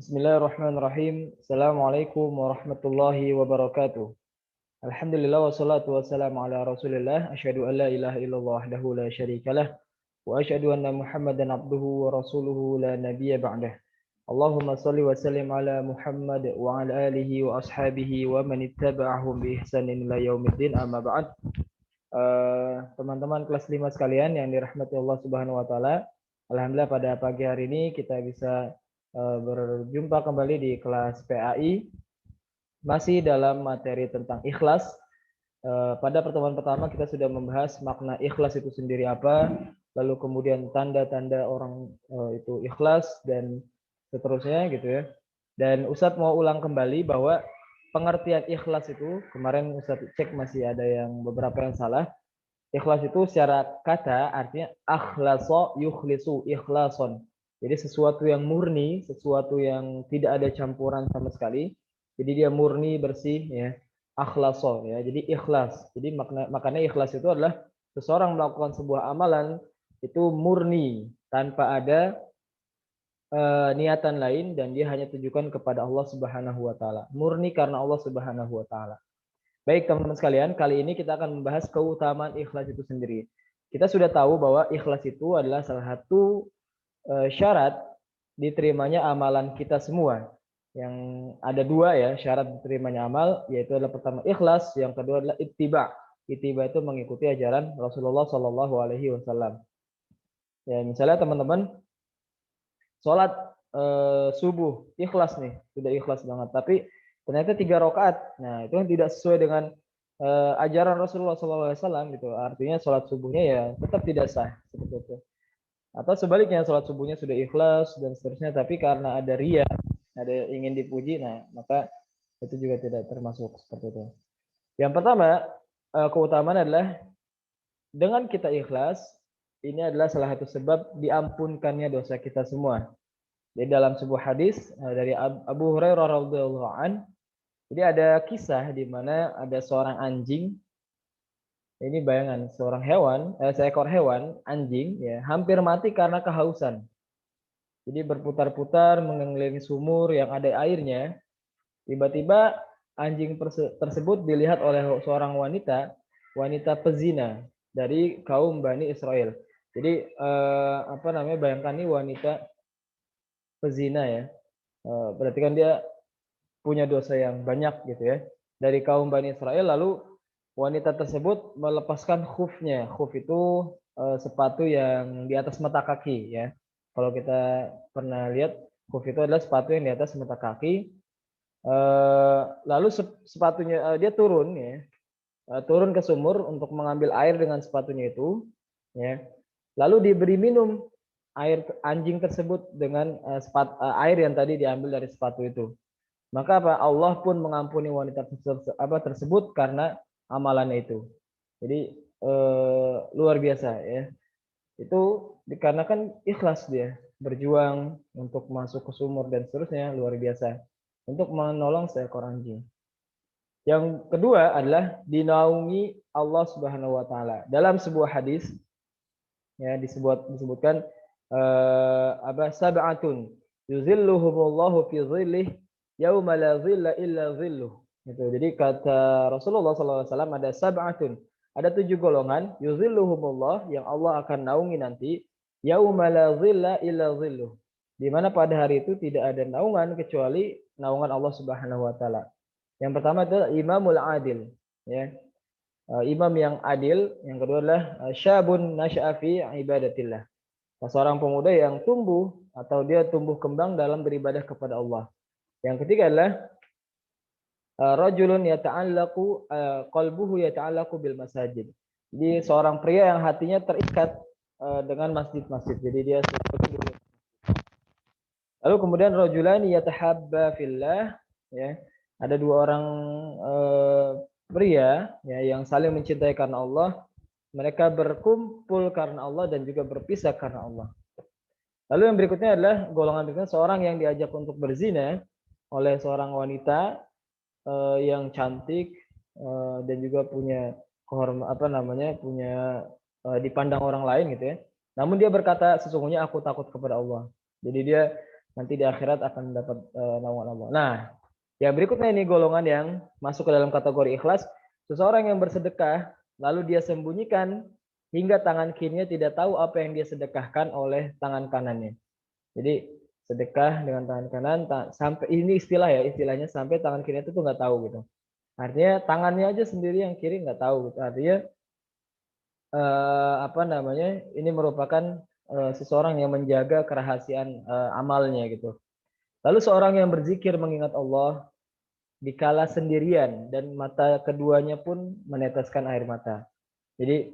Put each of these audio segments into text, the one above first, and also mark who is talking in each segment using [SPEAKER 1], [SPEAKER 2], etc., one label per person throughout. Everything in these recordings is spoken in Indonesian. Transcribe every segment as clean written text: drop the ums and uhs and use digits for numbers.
[SPEAKER 1] Bismillahirrahmanirrahim. Assalamualaikum warahmatullahi wabarakatuh. Alhamdulillah wassalatu wassalamu ala Rasulillah. Asyhadu an la ilaha illallah wahdahu la syarikalah wa asyhadu anna Muhammadan abduhu wa rasuluhu la nabiyya ba'dah. Allahumma shalli wa sallim ala Muhammad wa ala alihi wa ashabihi wa man ittaba'ahum bi ihsanin ila yaumiddin amma ba'd. Teman-teman kelas 5 sekalian yang dirahmati Allah Subhanahu wa taala. Alhamdulillah pada pagi hari ini kita bisa berjumpa kembali di kelas PAI masih dalam materi tentang ikhlas. Pada pertemuan pertama kita sudah membahas makna ikhlas itu sendiri apa, lalu kemudian tanda-tanda orang itu ikhlas dan seterusnya gitu ya. Dan Ustadz mau ulang kembali bahwa pengertian ikhlas itu kemarin Ustadz cek masih ada yang beberapa yang salah. Ikhlas itu secara kata artinya akhlaso yukhlisu ikhlason. Jadi sesuatu yang murni, sesuatu yang tidak ada campuran sama sekali. Jadi dia murni, bersih ya. Akhlaso ya. Jadi ikhlas. Jadi makanya ikhlas itu adalah seseorang melakukan sebuah amalan itu murni tanpa ada niatan lain dan dia hanya tujukan kepada Allah Subhanahu wa taala. Murni karena Allah Subhanahu wa taala. Baik teman-teman sekalian, kali ini kita akan membahas keutamaan ikhlas itu sendiri. Kita sudah tahu bahwa ikhlas itu adalah salah satu syarat diterimanya amalan kita semua. Yang ada dua ya syarat diterimanya amal, yaitu adalah pertama ikhlas, yang kedua adalah ittiba. Ittiba itu mengikuti ajaran Rasulullah Shallallahu Alaihi Wasallam. Ya misalnya teman-teman sholat subuh ikhlas nih, sudah ikhlas banget, tapi ternyata 3 rakaat. Nah, itu kan tidak sesuai dengan ajaran Rasulullah SAW gitu. Artinya sholat subuhnya ya tetap tidak sah seperti itu. Atau sebaliknya sholat subuhnya sudah ikhlas dan seterusnya, tapi karena ada ria, ada ingin dipuji, nah maka itu juga tidak termasuk seperti itu. Yang pertama keutamaan adalah dengan kita ikhlas, ini adalah salah satu sebab diampunkannya dosa kita semua. Di dalam sebuah hadis dari Abu Hurairah radhiyallahu an, jadi ada kisah di mana ada seorang anjing. Ini bayangan seorang hewan, seekor hewan anjing ya, hampir mati karena kehausan. Jadi berputar-putar mengelilingi sumur yang ada airnya. Tiba-tiba anjing tersebut dilihat oleh seorang wanita, wanita pezina dari kaum Bani Israel. Jadi bayangkan ini wanita pezina ya. Berarti kan dia punya dosa yang banyak gitu ya. Dari kaum Bani Israel, lalu wanita tersebut melepaskan khufnya. Khuf itu sepatu yang di atas mata kaki ya. Kalau kita pernah lihat, khuf itu adalah sepatu yang di atas mata kaki. Lalu sepatunya dia turun ya. Turun ke sumur untuk mengambil air dengan sepatunya itu ya. Lalu diberi minum air anjing tersebut dengan air yang tadi diambil dari sepatu itu. Maka apa? Allah pun mengampuni wanita tersebut karena amalannya itu. Jadi luar biasa ya. Itu dikarenakan ikhlas dia berjuang untuk masuk ke sumur dan seterusnya, luar biasa untuk menolong seekor anjing. Yang kedua adalah dinaungi Allah Subhanahu wa taala. Dalam sebuah hadis ya disebutkan sab'atun yuzilluhumullahu fi dhillih yauma la dhilla illa dhilluh. Gitu. Jadi kata Rasulullah SAW ada sab'atun, ada 7 golongan yuzilluhumullah yang Allah akan naungi nanti yauma la dhilla illa dhilluh. Di mana pada hari itu tidak ada naungan kecuali naungan Allah Subhanahu wa taala. Yang pertama adalah imamul adil ya. Imam yang adil, yang kedua adalah syabun nasya'a fi ibadatillah. Seorang pemuda yang tumbuh atau dia tumbuh kembang dalam beribadah kepada Allah. Yang ketiga adalah rajulun yata'allaqu qalbuhu yata'allaqu bil masajid. Jadi seorang pria yang hatinya terikat dengan masjid-masjid. Jadi dia seperti. Lalu kemudian rajulani yatahabba fillah ya. Ada 2 orang pria ya yang saling mencintai karena Allah. Mereka berkumpul karena Allah dan juga berpisah karena Allah. Lalu yang berikutnya adalah golongan berikutnya seorang yang diajak untuk berzina oleh seorang wanita yang cantik dan juga punya punya dipandang orang lain gitu ya. Namun dia berkata sesungguhnya aku takut kepada Allah. Jadi dia nanti di akhirat akan mendapat naungan Allah. Nah, yang berikutnya ini golongan yang masuk ke dalam kategori ikhlas, seseorang yang bersedekah lalu dia sembunyikan hingga tangan kirinya tidak tahu apa yang dia sedekahkan oleh tangan kanannya. Jadi sedekah dengan tangan kanan sampai ini istilahnya sampai tangan kirinya itu tuh nggak tahu gitu. Artinya tangannya aja sendiri yang kiri nggak tahu gitu. Artinya apa namanya? Ini merupakan seseorang yang menjaga kerahasiaan amalnya gitu. Lalu seorang yang berzikir mengingat Allah dikala sendirian dan mata keduanya pun meneteskan air mata. Jadi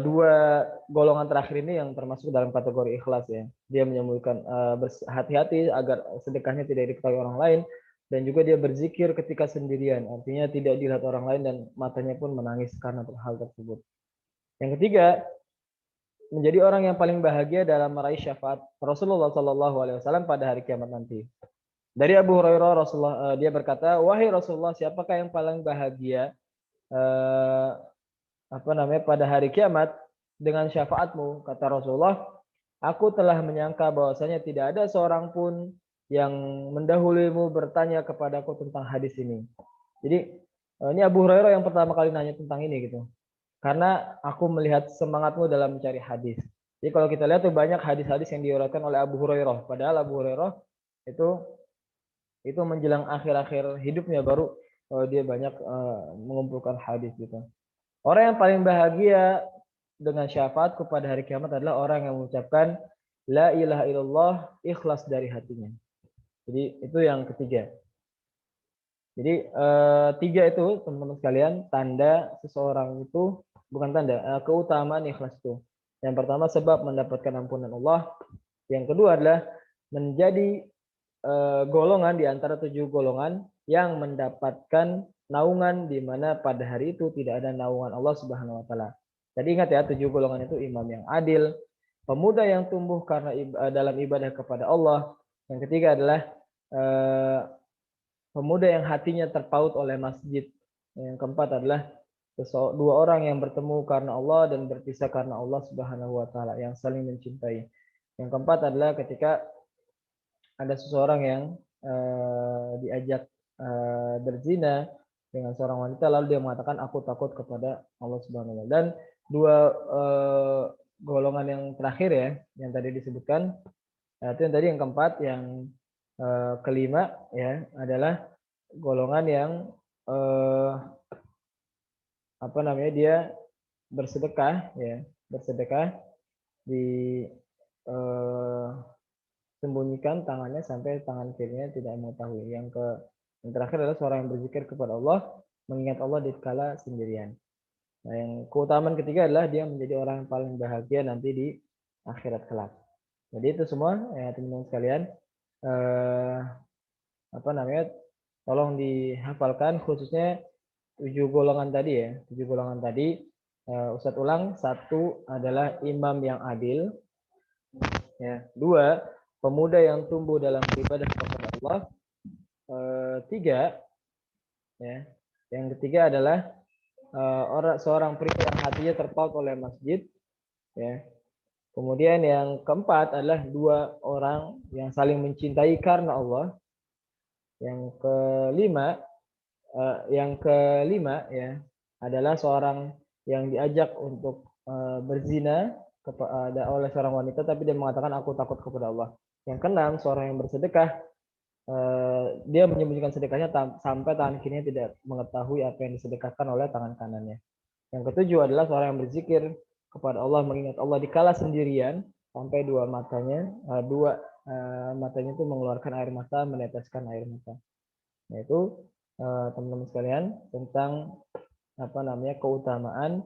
[SPEAKER 1] dua golongan terakhir ini yang termasuk dalam kategori ikhlas ya. Dia menyembunyikan berhati-hati agar sedekahnya tidak diketahui orang lain dan juga dia berzikir ketika sendirian. Artinya tidak dilihat orang lain dan matanya pun menangis karena hal tersebut. Yang ketiga, menjadi orang yang paling bahagia dalam meraih syafaat Rasulullah SAW pada hari kiamat nanti. Dari Abu Hurairah Rasulullah dia berkata, wahai Rasulullah, siapakah yang paling bahagia eh, apa namanya pada hari kiamat dengan syafaatmu? Kata Rasulullah, aku telah menyangka bahwasanya tidak ada seorang pun yang mendahulumu bertanya kepadaku tentang hadis ini. Jadi ini Abu Hurairah yang pertama kali nanya tentang ini gitu. Karena aku melihat semangatmu dalam mencari hadis. Jadi kalau kita lihat tuh banyak hadis-hadis yang diriwayatkan oleh Abu Hurairah. Padahal Abu Hurairah itu menjelang akhir-akhir hidupnya baru dia banyak mengumpulkan hadis gitu. Orang yang paling bahagia dengan syafaat kepada hari kiamat adalah orang yang mengucapkan la ilaha illallah ikhlas dari hatinya. Jadi itu yang ketiga. Jadi tiga itu teman-teman sekalian tanda seseorang itu bukan tanda keutamaan ikhlas itu. Yang pertama sebab mendapatkan ampunan Allah. Yang kedua adalah menjadi golongan di antara 7 golongan yang mendapatkan naungan di mana pada hari itu tidak ada naungan Allah Subhanahu wa taala. Jadi ingat ya 7 golongan itu imam yang adil, pemuda yang tumbuh karena dalam ibadah kepada Allah. Yang ketiga adalah eh, pemuda yang hatinya terpaut oleh masjid. Yang keempat adalah dua orang yang bertemu karena Allah dan berpisah karena Allah Subhanahu wa taala yang saling mencintai. Yang keempat adalah ketika ada seseorang yang diajak berzina dengan seorang wanita lalu dia mengatakan aku takut kepada Allah Subhanahu wa taala. Dan dua golongan yang terakhir ya yang tadi disebutkan itu yang tadi yang keempat, yang kelima ya adalah golongan yang eh, apa namanya dia bersedekah ya bersedekah di eh, sembunyikan tangannya sampai tangan kirinya tidak mengetahui. Yang terakhir adalah seorang yang berzikir kepada Allah, mengingat Allah di kala sendirian. Nah, yang keutamaan ketiga adalah dia menjadi orang yang paling bahagia nanti di akhirat kelak. Jadi itu semua ya teman-teman sekalian eh, apa namanya tolong dihafalkan khususnya 7 golongan tadi ya. 7 golongan tadi Ustadz ulang, satu adalah imam yang adil, ya. Dua, pemuda yang tumbuh dalam ibadah kepada Allah. Tiga, ya. Yang ketiga adalah seorang pria yang hatinya terpaut oleh masjid, ya. Kemudian yang keempat adalah dua orang yang saling mencintai karena Allah. Yang kelima ya adalah seorang yang diajak untuk berzina oleh seorang wanita tapi dia mengatakan aku takut kepada Allah. Yang keenam, seorang yang bersedekah dia menyembunyikan sedekahnya sampai tangan kirinya tidak mengetahui apa yang disedekahkan oleh tangan kanannya. Yang ketujuh adalah seorang yang berzikir kepada Allah, mengingat Allah dikala sendirian sampai dua matanya itu mengeluarkan air mata, meneteskan air mata. Yaitu teman-teman sekalian tentang apa namanya keutamaan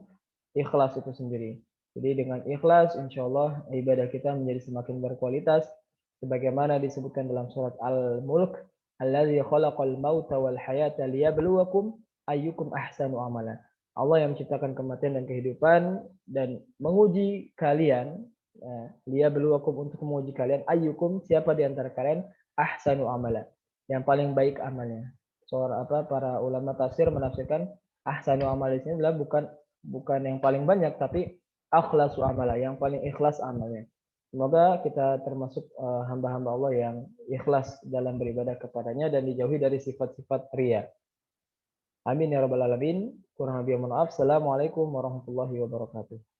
[SPEAKER 1] ikhlas itu sendiri. Jadi dengan ikhlas insya Allah ibadah kita menjadi semakin berkualitas sebagaimana disebutkan dalam surat Al-Mulk, allazi khalaqal mauta wal hayata liyabluwakum ayyukum ahsanu amala. Allah yang menciptakan kematian dan kehidupan dan menguji kalian, liyabluwakum untuk menguji kalian ayyukum siapa di antara kalian ahsanu amala, yang paling baik amalnya. Para ulama tafsir menafsirkan ahsanu amal di sini adalah bukan yang paling banyak tapi akhlasu amala, yang paling ikhlas amalnya. Semoga kita termasuk hamba-hamba Allah yang ikhlas dalam beribadah kepadanya dan dijauhi dari sifat-sifat riya. Amin ya rabbal alamin. Kurang lebih mohon maaf. Assalamualaikum warahmatullahi wabarakatuh.